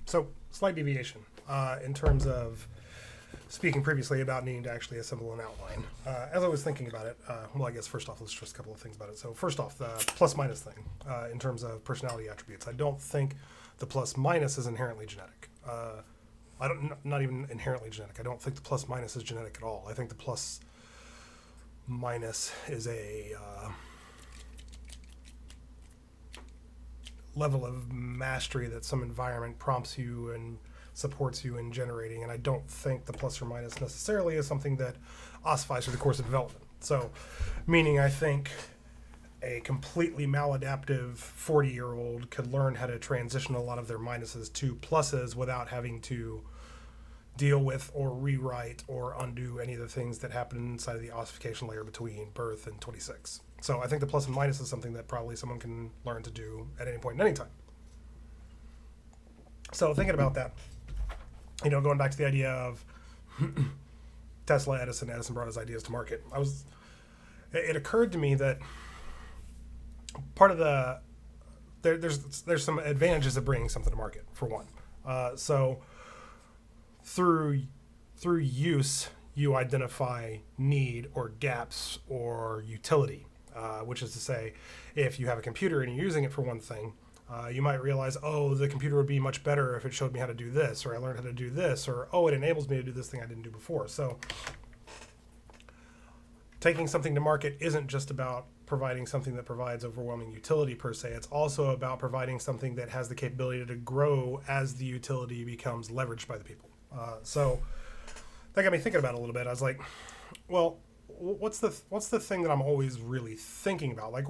So, slight deviation in terms of speaking previously about needing to actually assemble an outline. As I was thinking about it, well, I guess first off, let's just a couple of things about it. So, first off, the plus minus thing in terms of personality attributes. I don't think the plus minus is inherently genetic. Not even inherently genetic. I don't think the plus minus is genetic at all. I think the plus minus is a level of mastery that some environment prompts you and supports you in generating, and I don't think the plus or minus necessarily is something that ossifies through the course of development. So, meaning I think a completely maladaptive 40-year-old could learn how to transition a lot of their minuses to pluses without having to deal with or rewrite or undo any of the things that happen inside of the ossification layer between birth and 26. So I think the plus and minus is something that probably someone can learn to do at any point in any time. So thinking about that, going back to the idea of Tesla, Edison brought his ideas to market. It occurred to me that part of there's some advantages of bringing something to market, for one. So through use, you identify need or gaps or utility, which is to say, if you have a computer and you're using it for one thing, you might realize, the computer would be much better if it showed me how to do this, or I learned how to do this, or, it enables me to do this thing I didn't do before. So taking something to market isn't just about providing something that provides overwhelming utility per se. It's also about providing something that has the capability to grow as the utility becomes leveraged by the people. So that got me thinking about it a little bit. I was like, well, what's the thing that I'm always really thinking about? Like,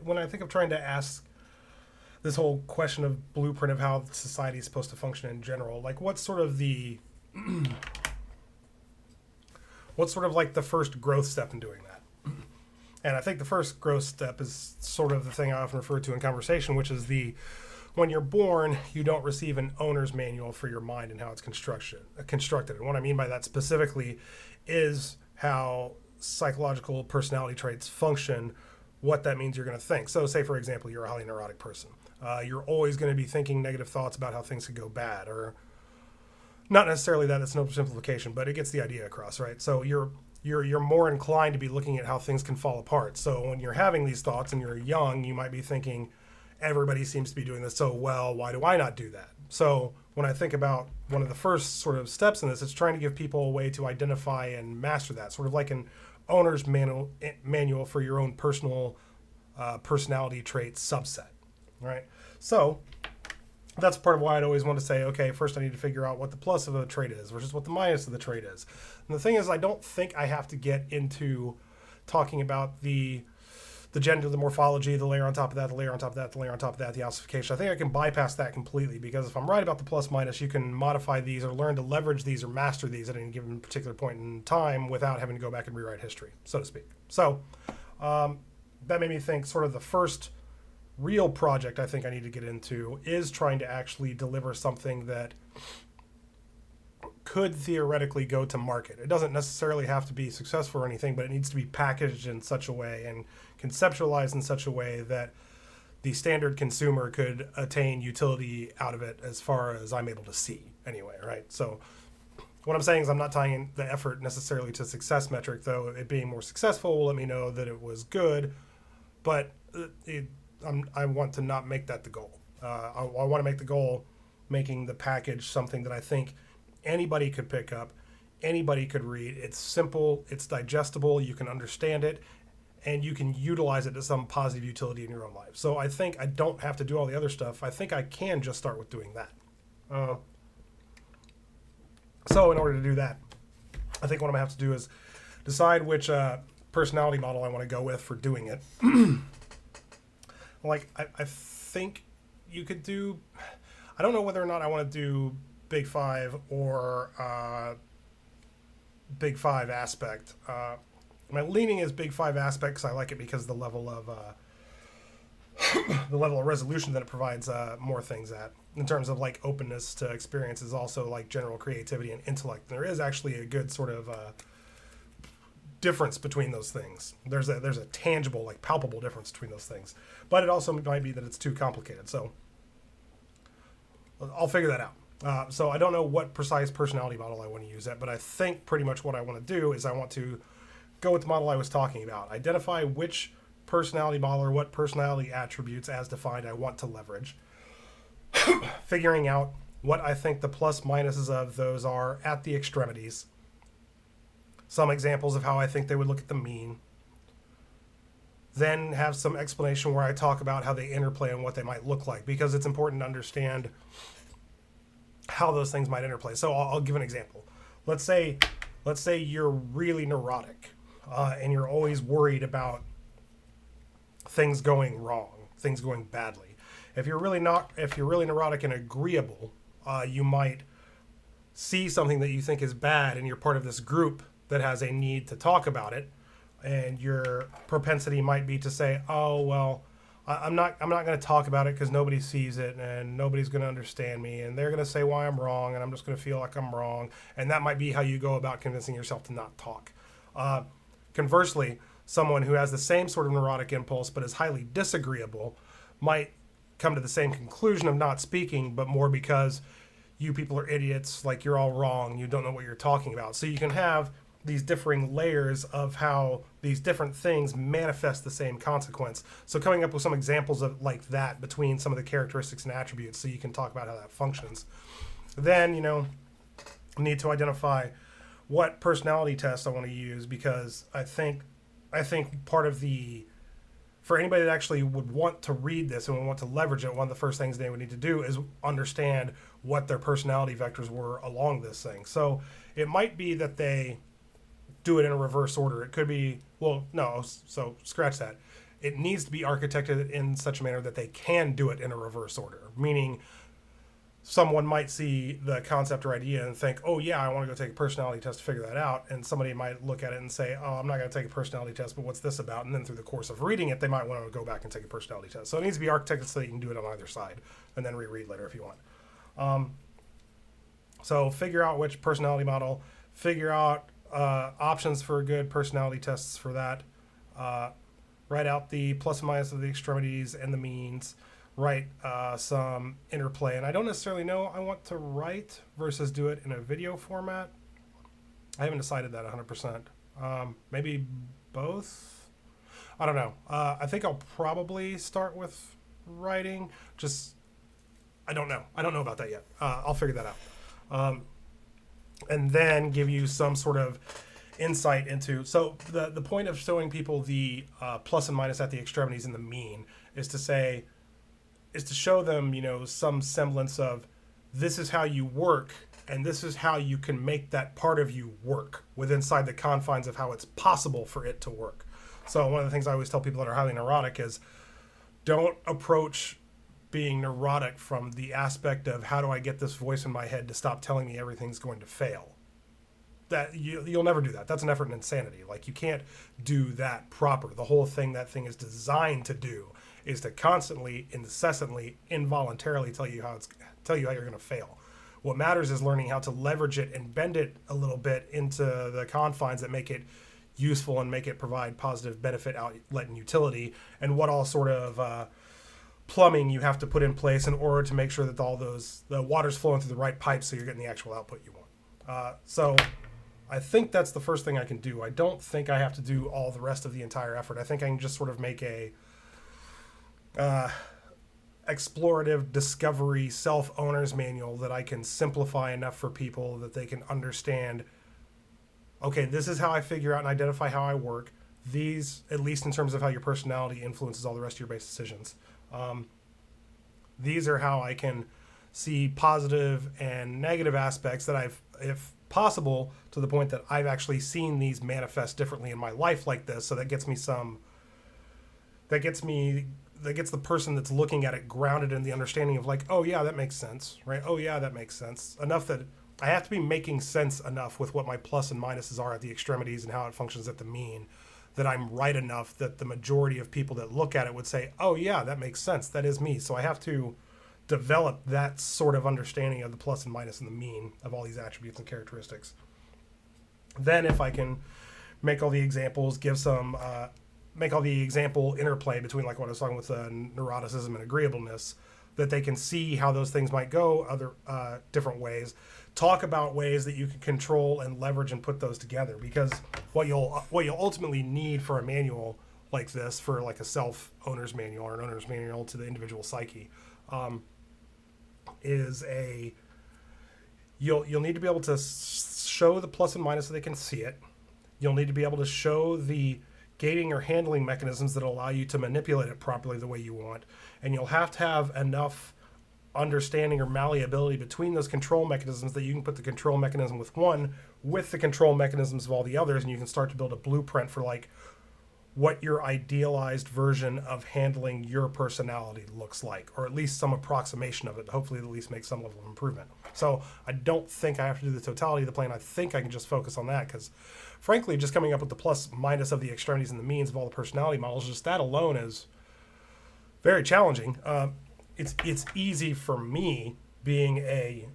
when I think of trying to ask this whole question of blueprint of how society is supposed to function in general, like what's sort of like the first growth step in doing that? And I think the first growth step is sort of the thing I often refer to in conversation, which is when you're born, you don't receive an owner's manual for your mind and how it's constructed. And what I mean by that specifically is how psychological personality traits function, what that means you're going to think. So say, for example, you're a highly neurotic person. You're always going to be thinking negative thoughts about how things could go bad, or not necessarily that, it's no simplification, but it gets the idea across, right? So you're more inclined to be looking at how things can fall apart. So when you're having these thoughts and you're young, you might be thinking, everybody seems to be doing this so well, why do I not do that? So when I think about one of the first sort of steps in this, it's trying to give people a way to identify and master that, sort of like an owner's manual for your own personal personality trait subset, right? So that's part of why I'd always want to say, okay, first I need to figure out what the plus of a trait is versus what the minus of the trait is. And the thing is, I don't think I have to get into talking about the gender, the morphology, the layer on top of that, the layer on top of that, the layer on top of that, the ossification. I think I can bypass that completely, because if I'm right about the plus minus, you can modify these or learn to leverage these or master these at any given particular point in time without having to go back and rewrite history, so to speak. So that made me think sort of the first real project I think I need to get into is trying to actually deliver something that could theoretically go to market. It doesn't necessarily have to be successful or anything, but it needs to be packaged in such a way and conceptualized in such a way that the standard consumer could attain utility out of it, as far as I'm able to see anyway, right? So what I'm saying is I'm not tying in the effort necessarily to success metric, though it being more successful will let me know that it was good, but I want to not make that the goal. I want to make the goal making the package something that I think anybody could pick up, anybody could read. It's simple, it's digestible, you can understand it, and you can utilize it to some positive utility in your own life. So I think I don't have to do all the other stuff. I think I can just start with doing that. So in order to do that, I think what I'm going to have to do is decide which personality model I want to go with for doing it. Like, I think you could do, I don't know whether or not I want to do Big Five or Big Five aspect. My leaning is Big Five aspect because I like it because the level of resolution that it provides more things at, in terms of like openness to experiences, also like general creativity and intellect. There is actually a good sort of difference between those things. There's a tangible, like palpable difference between those things, but it also might be that it's too complicated. So I'll figure that out. So I don't know what precise personality model I want to use that, but I think pretty much what I want to do is I want to go with the model I was talking about. Identify which personality model or what personality attributes as defined I want to leverage. Figuring out what I think the plus minuses of those are at the extremities. Some examples of how I think they would look at the mean. Then have some explanation where I talk about how they interplay and what they might look like, because it's important to understand how those things might interplay. So I'll give an example. Let's say you're really neurotic, and you're always worried about things going wrong, things going badly. If you're really neurotic and agreeable, you might see something that you think is bad, and you're part of this group that has a need to talk about it, and your propensity might be to say, "Oh well, I'm not going to talk about it because nobody sees it, and nobody's going to understand me, and they're going to say why I'm wrong, and I'm just going to feel like I'm wrong." And that might be how you go about convincing yourself to not talk. Conversely, someone who has the same sort of neurotic impulse but is highly disagreeable might come to the same conclusion of not speaking, but more because you people are idiots, like you're all wrong, you don't know what you're talking about. So you can have these differing layers of how these different things manifest the same consequence. So coming up with some examples of like that between some of the characteristics and attributes so you can talk about how that functions. Then, need to identify what personality test I want to use, because I think part of for anybody that actually would want to read this and would want to leverage it, one of the first things they would need to do is understand what their personality vectors were along this thing. So it might be that they do it in a reverse order. It could be, so scratch that. It needs to be architected in such a manner that they can do it in a reverse order, meaning someone might see the concept or idea and think, oh yeah, I want to go take a personality test to figure that out. And somebody might look at it and say, oh, I'm not going to take a personality test, but what's this about? And then through the course of reading it, they might want to go back and take a personality test. So it needs to be architected so that you can do it on either side and then reread later if you want. So figure out which personality model, figure out options for good personality tests for that. Write out the plus and minus of the extremities and the means. Write some interplay. And I don't necessarily know I want to write versus do it in a video format. I haven't decided that 100%. Maybe both? I don't know. I think I'll probably start with writing. I don't know. I don't know about that yet. I'll figure that out. And then give you some sort of insight into... So the point of showing people the plus and minus at the extremities and the mean is to show them, some semblance of this is how you work, and this is how you can make that part of you work inside the confines of how it's possible for it to work. So one of the things I always tell people that are highly neurotic is don't approach being neurotic from the aspect of how do I get this voice in my head to stop telling me everything's going to fail. That you'll never do that. That's an effort in insanity. Like, you can't do that proper. The whole thing that thing is designed to do is to constantly, incessantly, involuntarily tell you how you're going to fail. What matters is learning how to leverage it and bend it a little bit into the confines that make it useful and make it provide positive benefit, outlet, and utility, and what all sort of plumbing you have to put in place in order to make sure that the water's flowing through the right pipes so you're getting the actual output you want. So I think that's the first thing I can do. I don't think I have to do all the rest of the entire effort. I think I can just sort of make a explorative discovery self-owner's manual that I can simplify enough for people that they can understand, okay, this is how I figure out and identify how I work. These, at least in terms of how your personality influences all the rest of your base decisions. These are how I can see positive and negative aspects that if possible, to the point that I've actually seen these manifest differently in my life like this. So that gets the person that's looking at it grounded in the understanding of like, oh yeah, that makes sense, right? Oh yeah, that makes sense. Enough that I have to be making sense enough with what my plus and minuses are at the extremities and how it functions at the mean, that I'm right enough that the majority of people that look at it would say, oh yeah, that makes sense. That is me. So I have to develop that sort of understanding of the plus and minus and the mean of all these attributes and characteristics. Then if I can make all the examples, make all the example interplay between like what I was talking with neuroticism and agreeableness, that they can see how those things might go other different ways. Talk about ways that you can control and leverage and put those together, because what you'll ultimately need for a manual like this, for like a self owner's manual or an owner's manual to the individual psyche, is you'll need to be able to show the plus and minus so they can see it. You'll need to be able to show the gating or handling mechanisms that allow you to manipulate it properly the way you want. And you'll have to have enough understanding or malleability between those control mechanisms that you can put the control mechanism with one with the control mechanisms of all the others, and you can start to build a blueprint for like what your idealized version of handling your personality looks like, or at least some approximation of it, hopefully at least make some level of improvement. So I don't think I have to do the totality of the plan. I think I can just focus on that, because frankly, just coming up with the plus minus of the extremities and the means of all the personality models, just that alone is very challenging. It's easy for me, being a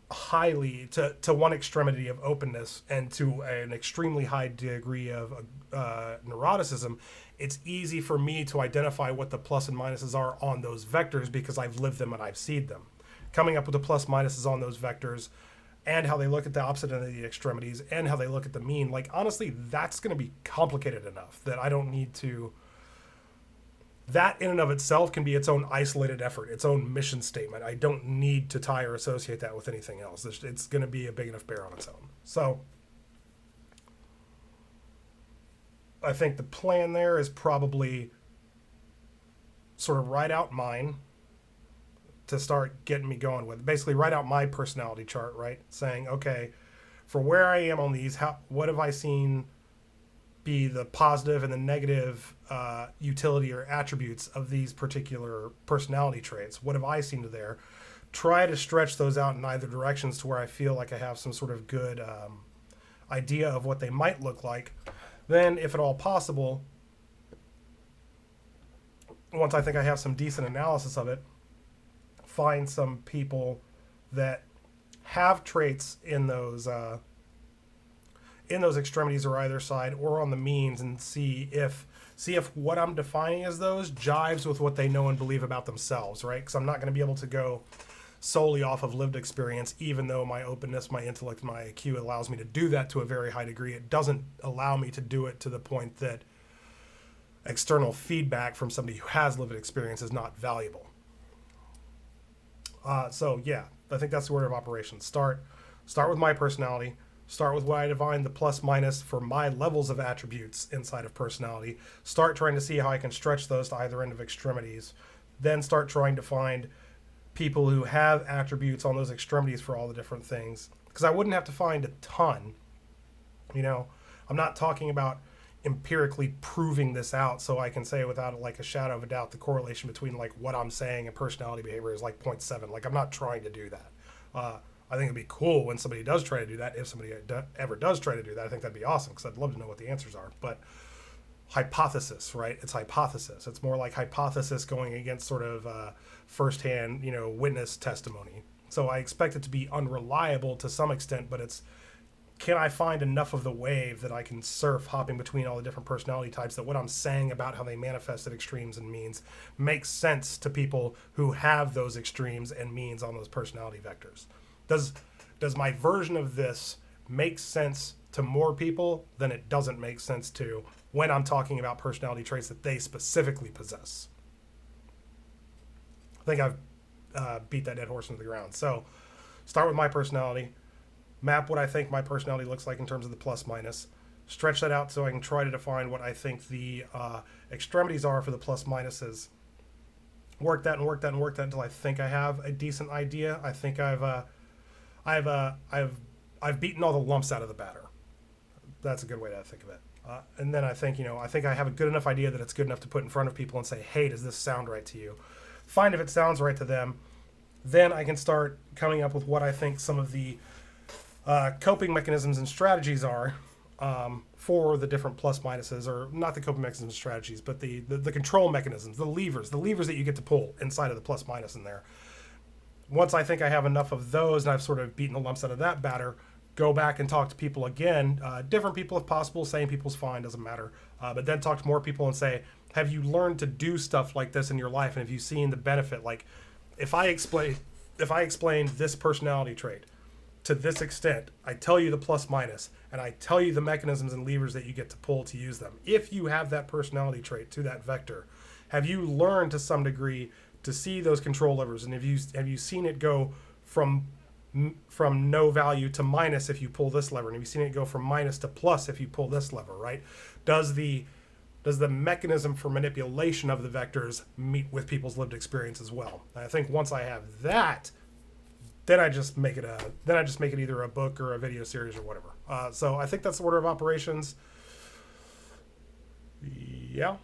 highly to one extremity of openness and to an extremely high degree of neuroticism. It's easy for me to identify what the plus and minuses are on those vectors, because I've lived them and I've seen them. Coming up with the plus minuses on those vectors and how they look at the opposite end of the extremities and how they look at the mean, like honestly, that's going to be complicated enough that I don't need to. That in and of itself can be its own isolated effort, its own mission statement. I don't need to tie or associate that with anything else. It's going to be a big enough bear on its own. So I think the plan there is probably sort of write out mine to start getting me going with. Basically write out my personality chart, right? Saying, okay, for where I am on these, what have I seen be the positive and the negative utility or attributes of these particular personality traits? What have I seen to there? Try to stretch those out in either directions to where I feel like I have some sort of good idea of what they might look like. Then, if at all possible, once I think I have some decent analysis of it, find some people that have traits in those extremities or either side or on the means, and see if what I'm defining as those jives with what they know and believe about themselves, right? Because I'm not going to be able to go solely off of lived experience, even though my openness, my intellect, my IQ allows me to do that to a very high degree. It doesn't allow me to do it to the point that external feedback from somebody who has lived experience is not valuable. So yeah, I think that's the order of operations. Start with my personality. Start with what I define the plus minus for my levels of attributes inside of personality. Start trying to see how I can stretch those to either end of extremities. Then start trying to find people who have attributes on those extremities for all the different things. Because I wouldn't have to find a ton. You know, I'm not talking about empirically proving this out so I can say without like a shadow of a doubt the correlation between like what I'm saying and personality behavior is like 0.7. Like, I'm not trying to do that. I think it'd be cool when somebody does try to do that. If somebody ever does try to do that, I think that'd be awesome, because I'd love to know what the answers are. But hypothesis, right? It's hypothesis. It's more like hypothesis going against sort of firsthand, witness testimony. So I expect it to be unreliable to some extent, but it's, can I find enough of the wave that I can surf hopping between all the different personality types that what I'm saying about how they manifest at extremes and means makes sense to people who have those extremes and means on those personality vectors? Does my version of this make sense to more people than it doesn't make sense to when I'm talking about personality traits that they specifically possess? I think I've beat that dead horse into the ground. So start with my personality, map what I think my personality looks like in terms of the plus minus, stretch that out so I can try to define what I think the extremities are for the plus minuses. Work that until I think I have a decent idea. I think I've beaten all the lumps out of the batter. That's a good way to think of it. And then I think I have a good enough idea that it's good enough to put in front of people and say, hey, does this sound right to you? Find if it sounds right to them. Then I can start coming up with what I think some of the coping mechanisms and strategies are for the different plus minuses, or not the coping mechanisms and strategies, but the control mechanisms, the levers that you get to pull inside of the plus minus in there. Once I think I have enough of those and I've sort of beaten the lumps out of that batter, go back and talk to people again, different people if possible, same people's fine, doesn't matter. But then talk to more people and say, Have you learned to do stuff like this in your life, and have you seen the benefit? Like, if I explain this personality trait to this extent, I tell you the plus minus, and I tell you the mechanisms and levers that you get to pull to use them. If you have that personality trait to that vector, have you learned to some degree to see those control levers, and have you seen it go from no value to minus if you pull this lever, and have you seen it go from minus to plus if you pull this lever, right? Does the mechanism for manipulation of the vectors meet with people's lived experience as well? And I think once I have that, then I just make it either a book or a video series or whatever. So I think that's the order of operations. Yeah.